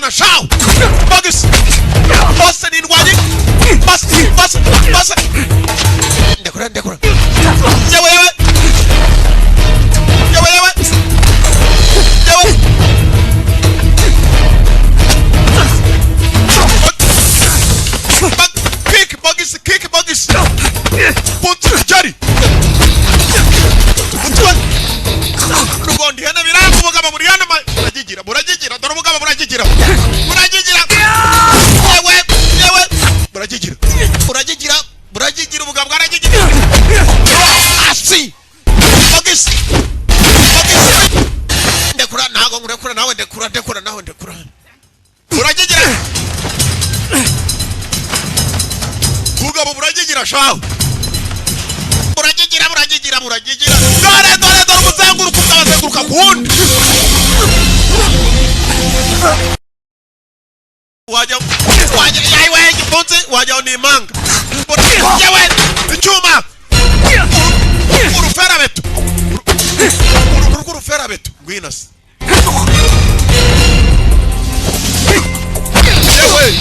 kurwana shaw bagis bose ni ndwanye base ndekura yewe kick bagis put jari rugondi hana birambu mugaba muri hana muragigira dore mugaba muragigira mugaba baragigira asi bagis ndekura nago ngurekura nawe ndekura nawe muragigira mugabo muragigira shaho muragigira dore muzenguruka kundi wajya yawe giponze wajya ni manga yawe icyuma urufera beto ngwinas yewe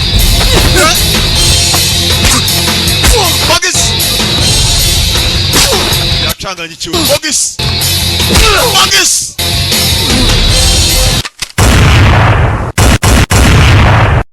bagis yacanganye ikiwe bagis